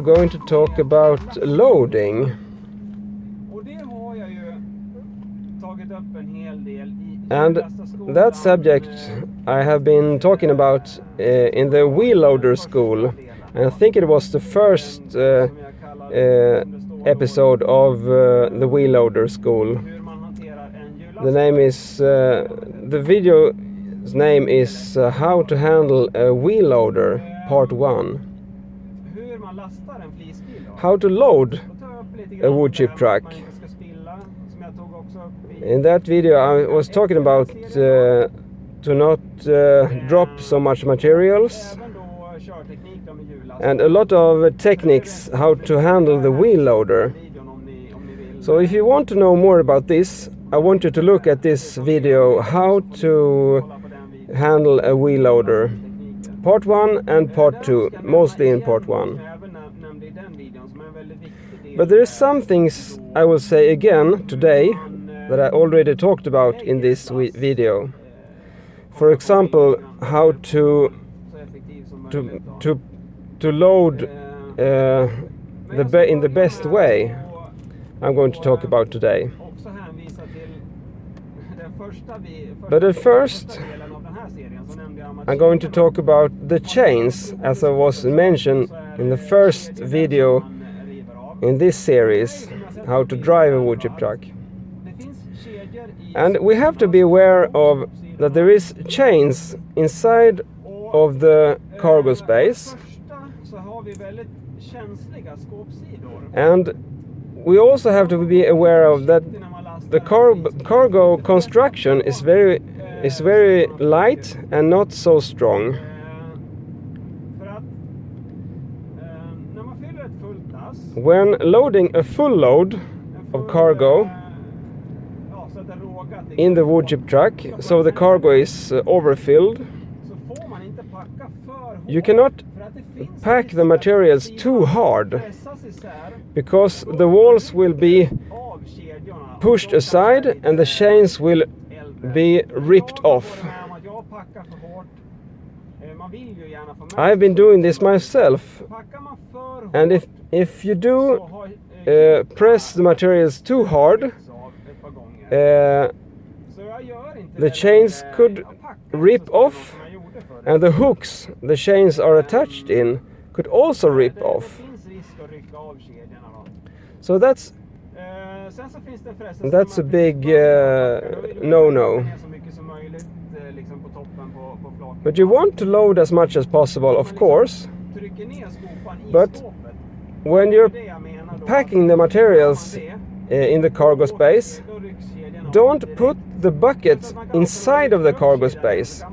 we're going to talk about loading. And that subject I have been talking about in the wheel loader school. And I think it was the first episode of the wheel loader school. The name is, the video's name is How to Handle a Wheel Loader, Part 1. How to load a wood chip truck. In that video I was talking about to not drop so much materials and a lot of techniques how to handle the wheel loader. So if you want to know more about this, I want you to look at this video, how to handle a wheel loader. Part 1 and Part 2, mostly in Part 1. But there is some things I will say again today that I already talked about in this video. For example, how to load in the best way. I'm going to talk about today. But at first, I'm going to talk about the chains, as I was mentioned in the first video in this series, how to drive a wood chip truck. And we have to be aware of that there is chains inside of the cargo space, and we also have to be aware of that the cargo construction is very light and not so strong. When loading a full load of cargo in the wood chip truck, so the cargo is overfilled, you cannot pack the materials too hard, because the walls will be pushed aside and the chains will be ripped off. I've been doing this myself, and if you do press the materials too hard, the chains could rip off, and the hooks the chains are attached in could also rip off. So that's a big no-no. But you want to load as much as possible, of course. But when you're packing the materials in the cargo space, don't put the bucket inside of the cargo space,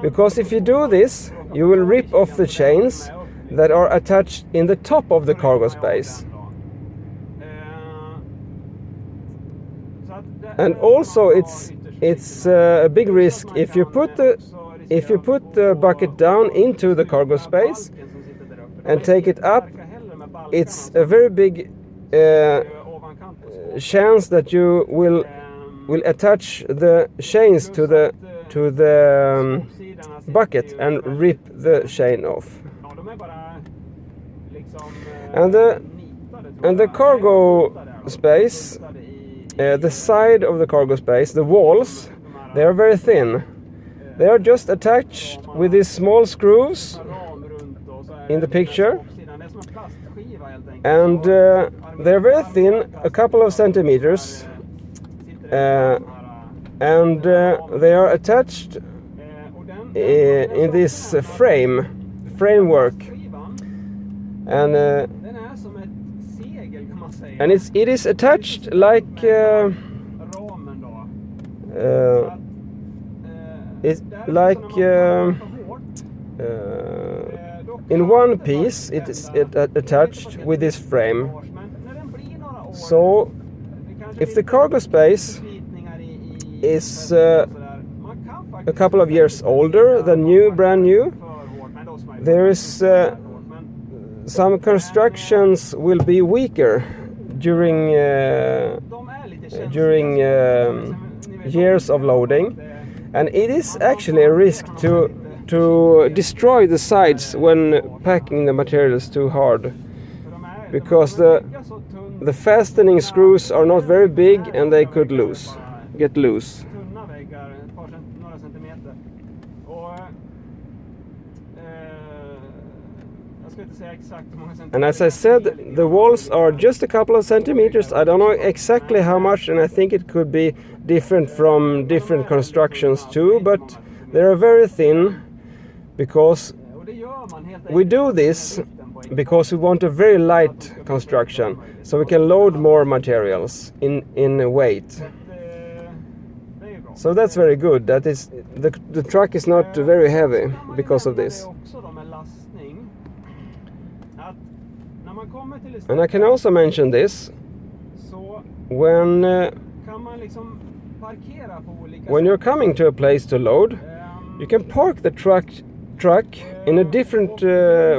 because if you do this, you will rip off the chains that are attached in the top of the cargo space. And also it's a big risk if you put the bucket down into the cargo space and take it up. It's a very big chance that you will attach the chains to the bucket and rip the chain off. And the cargo space, the side of the cargo space, the walls, they are very thin. They are just attached with these small screws in the picture, and they're very thin, a couple of centimeters, and they are attached in this framework, and it is attached like in one piece. It is attached with this frame. So if the cargo space is a couple of years older than brand new, there is some constructions will be weaker during years of loading, and it is actually a risk to destroy the sides when packing the materials too hard. because the fastening screws are not very big and they could get loose. And as I said, the walls are just a couple of centimeters. I don't know exactly how much, and I think it could be different from different constructions too, but they are very thin, because we do this because we want a very light construction, so we can load more materials in weight. So that's very good. That is, the truck is not very heavy because of this. And I can also mention this, when you're coming to a place to load, you can park the truck in a different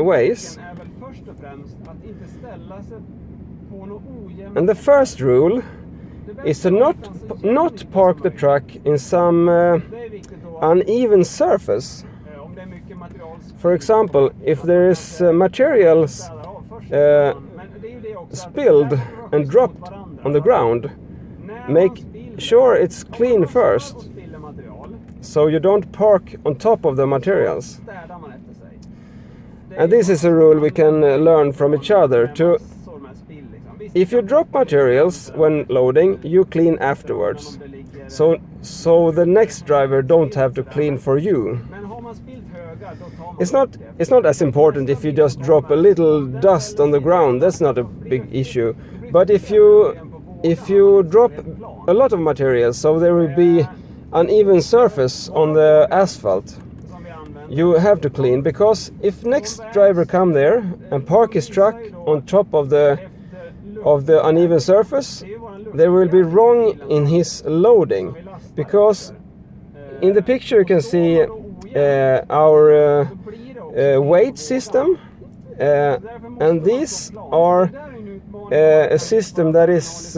ways. And the first rule is to not park the truck in some uneven surface. For example, if there is materials spilled and dropped on the ground, make sure it's clean first, so you don't park on top of the materials. And this is a rule we can learn from each other. If you drop materials when loading, you clean afterwards, so the next driver don't have to clean for you. It's not as important if you just drop a little dust on the ground. That's not a big issue. But if you drop a lot of materials, so there will be uneven surface on the asphalt, you have to clean, because if next driver come there and park his truck on top of the uneven surface, there will be wrong in his loading, because in the picture you can see our weight system, and these are a system that is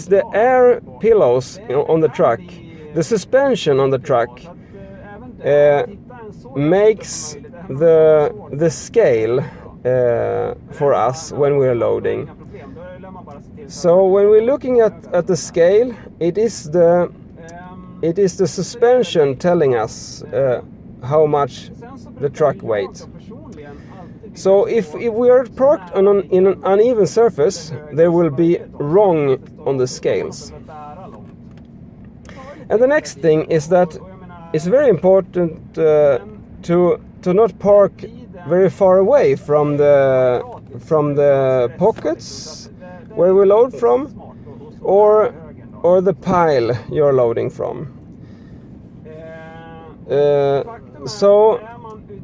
the air pillows on the truck. The suspension on the truck makes the scale for us when we're loading. So when we're looking at the scale, it is the suspension telling us how much the truck weighs. So if we are parked in an uneven surface, there will be wrong on the scales. And the next thing is that it's very important to not park very far away from the pockets where we load from, or the pile you're loading from. So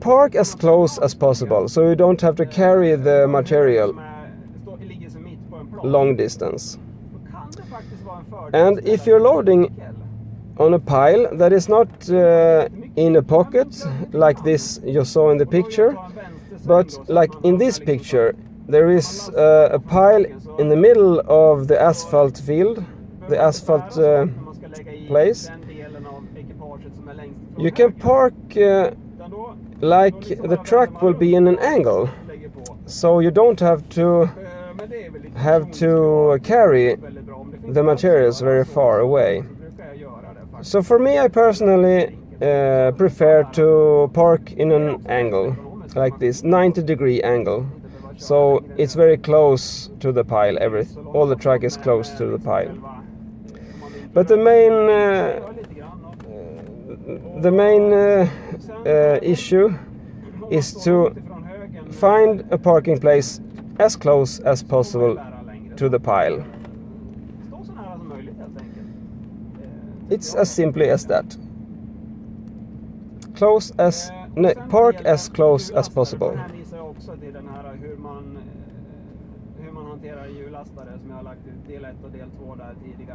park as close as possible, so you don't have to carry the material long distance. And if you're loading on a pile that is not in a pocket like this you saw in the picture, but like in this picture, there is a pile in the middle of the asphalt field, the asphalt place. You can park like the truck will be in an angle, so you don't have to carry the materials very far away. So for me, I personally prefer to park in an angle like this, 90-degree angle. So it's very close to the pile. All the truck is close to the pile. But the main issue is to find a parking place as close as possible to the pile. It's as simply as that. Park as close as possible.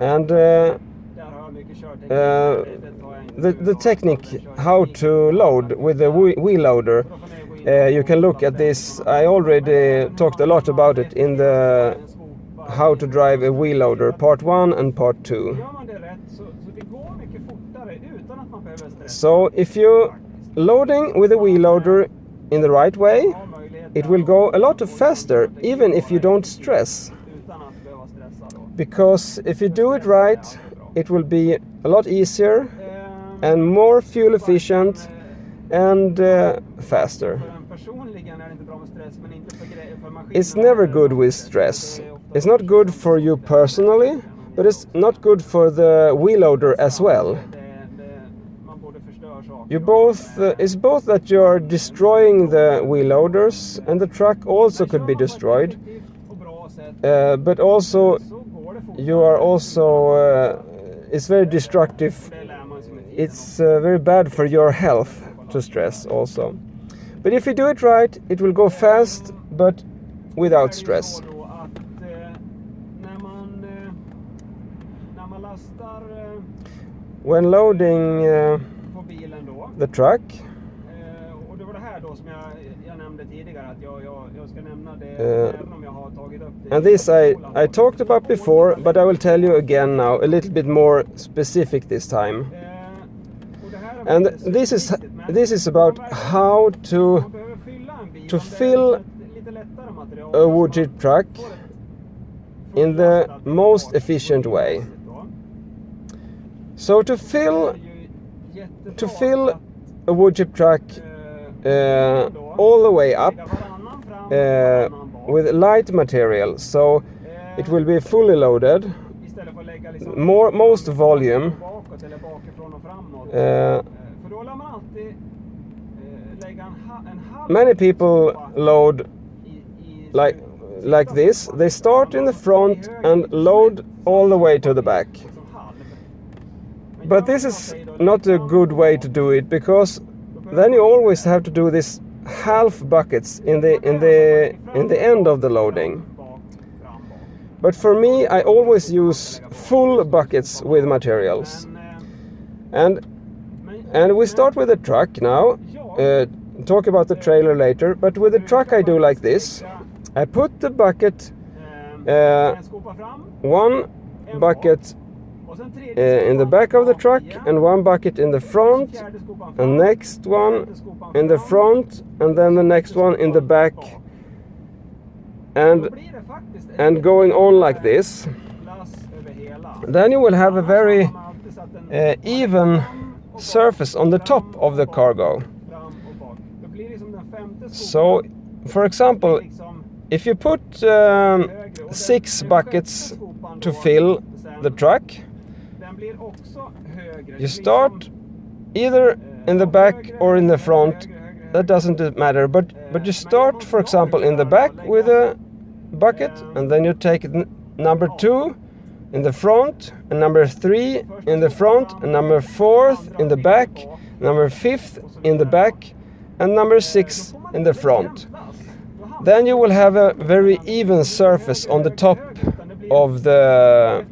And the technique how to load with the wheel loader, you can look at this. I already talked a lot about it in the how to drive a wheel loader, part 1 and part 2. So if you're loading with a wheel loader in the right way, it will go a lot faster even if you don't stress. Because if you do it right, it will be a lot easier and more fuel efficient and faster. It's never good with stress. It's not good for you personally, but it's not good for the wheel loader as well. It's both that you're destroying the wheel loaders and the truck also could be destroyed, but also you are also it's very destructive. It's very bad for your health to stress also. But if you do it right, it will go fast but without stress. When loading the truck, and this I talked about before, but I will tell you again now, a little bit more specific this time. And this is about how to fill a wood chip truck in the most efficient way. So to fill a wood chip truck all the way up with light material, so it will be fully loaded, most volume. Many people load like this. They start in the front and load all the way to the back. But this is not a good way to do it, because then you always have to do this half buckets in the end of the loading. But for me, I always use full buckets with materials. And we start with the truck now. Talk about the trailer later. But with the truck, I do like this. I put the bucket, one bucket in the back of the truck and one bucket in the front, and next one in the front, and then the next one in the back, and going on like this. Then you will have a very even surface on the top of the cargo. So, for example, if you put 6 buckets to fill the truck, you start either in the back or in the front, that doesn't matter, but you start, for example, in the back with a bucket, and then you take number 2 in the front, and number 3 in the front, and number 4th in the back, number 5th in the back, and number 6 in the front. Then you will have a very even surface on the top of the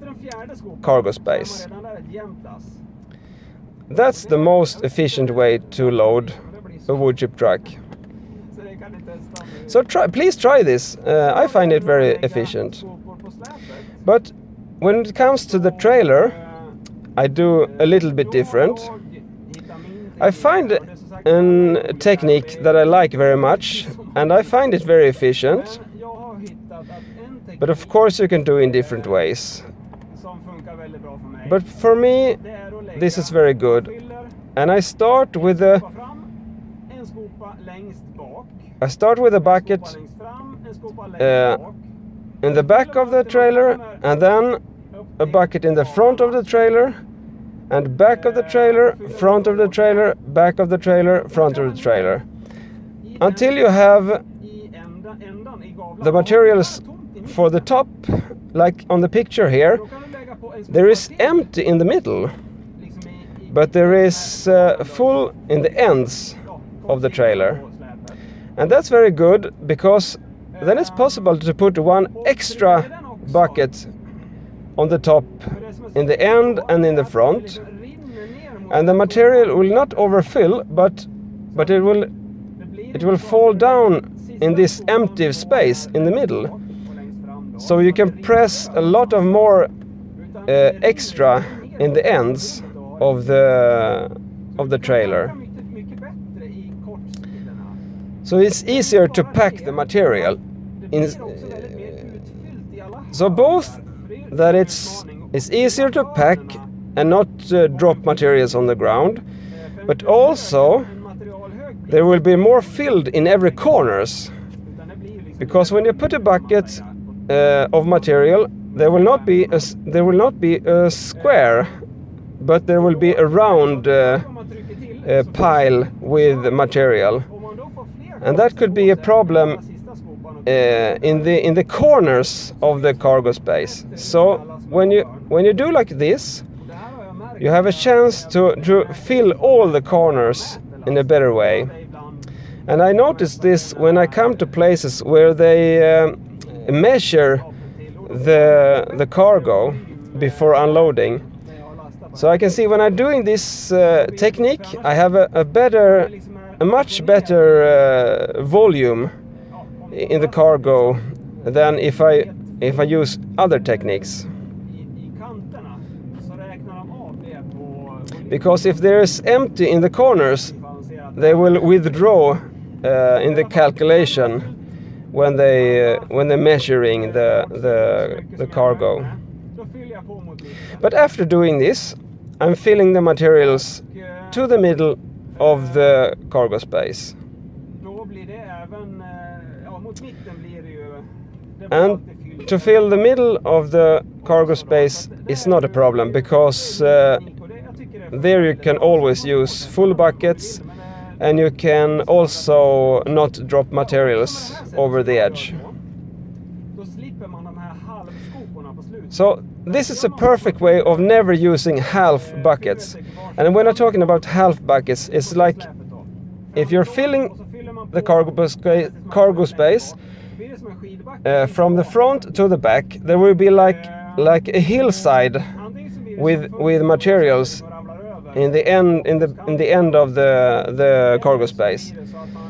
cargo space. That's the most efficient way to load a wood chip truck. So please try this. I find it very efficient. But when it comes to the trailer, I do a little bit different. I find a technique that I like very much, and I find it very efficient. But of course you can do it in different ways. But for me, this is very good. And I start with a bucket in the back of the trailer, and then a bucket in the front of the trailer, and back of the trailer, front of the trailer, back of the trailer, front of the trailer, until you have the materials for the top, like on the picture here. There is empty in the middle, but there is full in the ends of the trailer. And that's very good, because then it's possible to put one extra bucket on the top, in the end and in the front. And the material will not overfill, but it will fall down in this empty space in the middle. So you can press a lot of more extra in the ends of the trailer. So it's easier to pack the material. So both that it's easier to pack and not drop materials on the ground, but also there will be more filled in every corners, because when you put a bucket of material, there will not be a square, but there will be a round pile with material, and that could be a problem in the corners of the cargo space. So when you do like this, you have a chance to fill all the corners in a better way. And I noticed this when I come to places where they measure the cargo before unloading. So I can see when I'm doing this technique, I have a much better volume in the cargo than if I use other techniques. Because if there is empty in the corners, they will withdraw in the calculation when they're measuring the cargo. But after doing this, I'm filling the materials to the middle of the cargo space. And to fill the middle of the cargo space is not a problem, because there you can always use full buckets, and you can also not drop materials over the edge. So this is a perfect way of never using half buckets. And when I'm talking about half buckets, it's like if you're filling the cargo space from the front to the back, there will be like a hillside with materials in the end of the cargo space.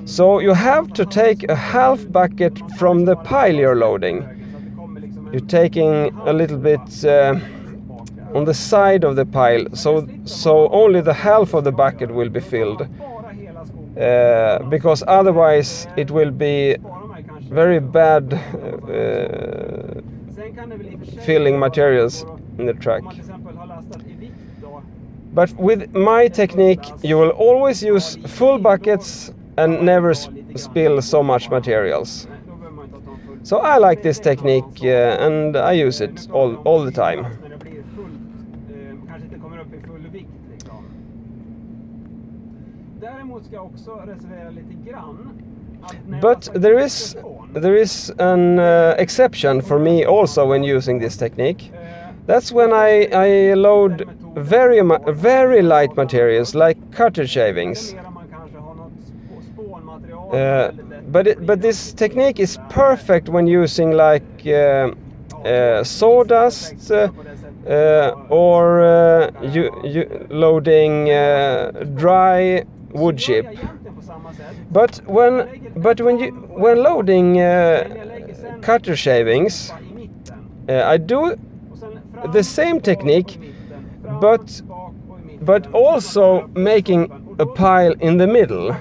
So you have to take a half bucket from the pile you're loading. You're taking a little bit on the side of the pile, so only the half of the bucket will be filled, because otherwise it will be very bad filling materials in the truck. But with my technique, you will always use full buckets and never spill so much materials. So I like this technique and I use it all the time. But there is an exception for me also when using this technique. That's when I load very light materials like cutter shavings. But this technique is perfect when using like sawdust or loading dry wood chip. But when loading cutter shavings, I do the same technique, but also making a pile in the middle.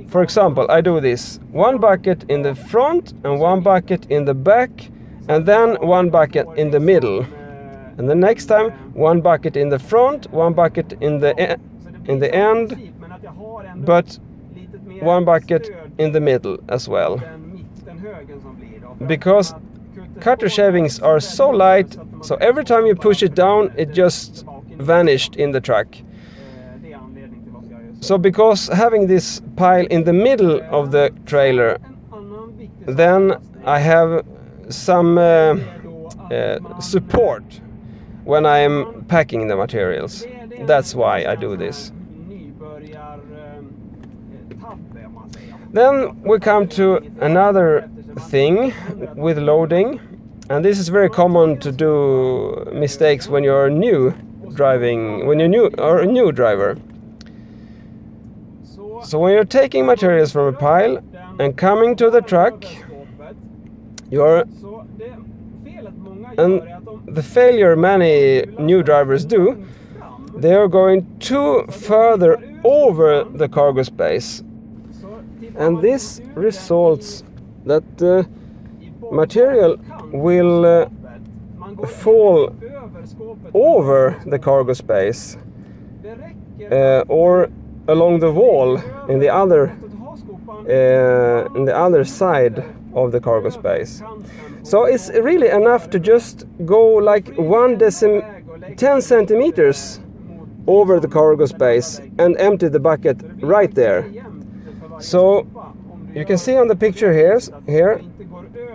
For example, I do this: one bucket in the front and one bucket in the back, and then one bucket in the middle. And the next time, one bucket in the front, one bucket in the end, but one bucket in the middle as well. Because cutter shavings are so light, so every time you push it down, it just vanished in the truck. So because having this pile in the middle of the trailer, then I have some support when I am packing the materials. That's why I do this. Then we come to another thing with loading, and this is very common to do mistakes when you're new or a new driver. So when you're taking materials from a pile and coming to the truck, and the failure many new drivers do, they are going too further over the cargo space. and this results that the material will fall over the cargo space or along the wall in the other side of the cargo space. So it's really enough to just go like 10 centimeters over the cargo space and empty the bucket right there. So you can see on the picture here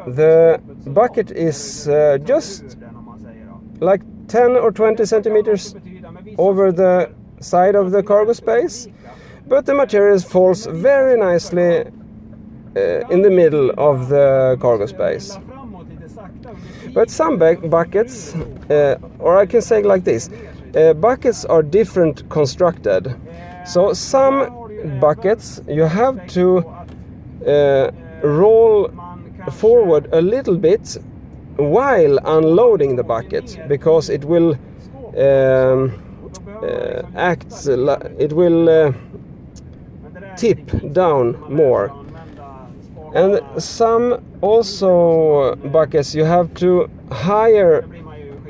the bucket is just like 10 or 20 centimeters over the side of the cargo space, but the material falls very nicely in the middle of the cargo space. But some buckets, or I can say like this, buckets are different constructed. So some buckets you have to roll forward a little bit while unloading the bucket, because it will tip down more. And some also buckets you have to higher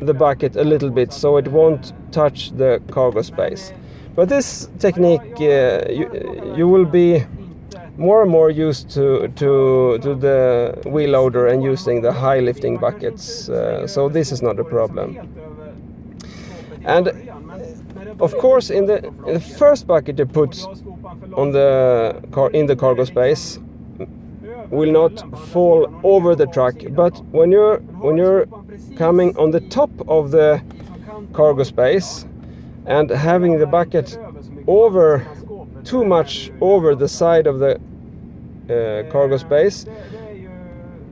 the bucket a little bit so it won't touch the cargo space. But this technique you will be more and more used to the wheel loader and using the high lifting buckets, so this is not a problem. And of course in the first bucket you put on in the cargo space will not fall over the truck, but when you're coming on the top of the cargo space and having the bucket over too much over the side of the cargo space,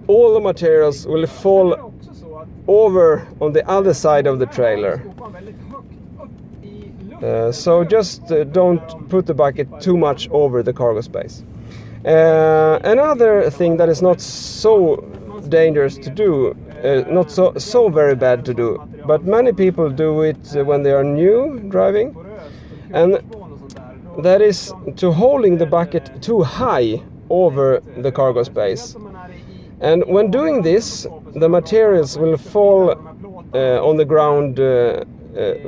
all the materials will fall over on the other side of the trailer. So just don't put the bucket too much over the cargo space. Another thing that is not so dangerous to do, not so very bad to do, but many people do it when they are new driving, and that is to holding the bucket too high over the cargo space. And when doing this, the materials will fall on the ground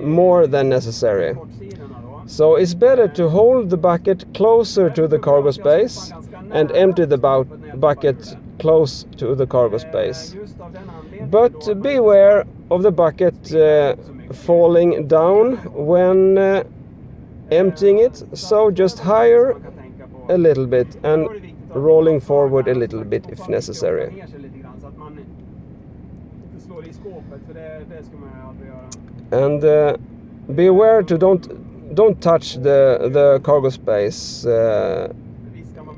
more than necessary. So it's better to hold the bucket closer to the cargo space and empty the bucket close to the cargo space. But beware of the bucket falling down when emptying it, so just higher a little bit and rolling forward a little bit if necessary. And beware to don't touch the cargo space.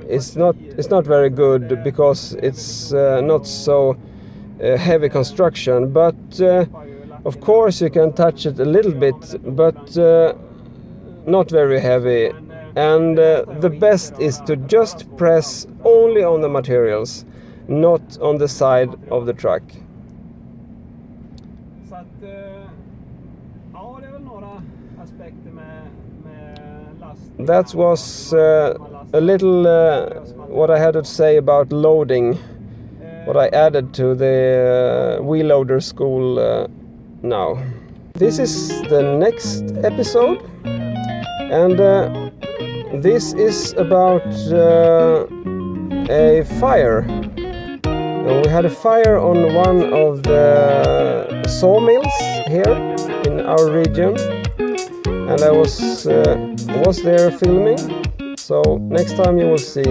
It's not very good because it's not so heavy construction, but of course you can touch it a little bit, but not very heavy. And the best is to just press only on the materials, not on the side of the truck. That was a little what I had to say about loading, what I added to the wheel loader school now. This is the next episode, and this is about a fire. We had a fire on one of the sawmills here in our region, and I was there filming. So next time you will see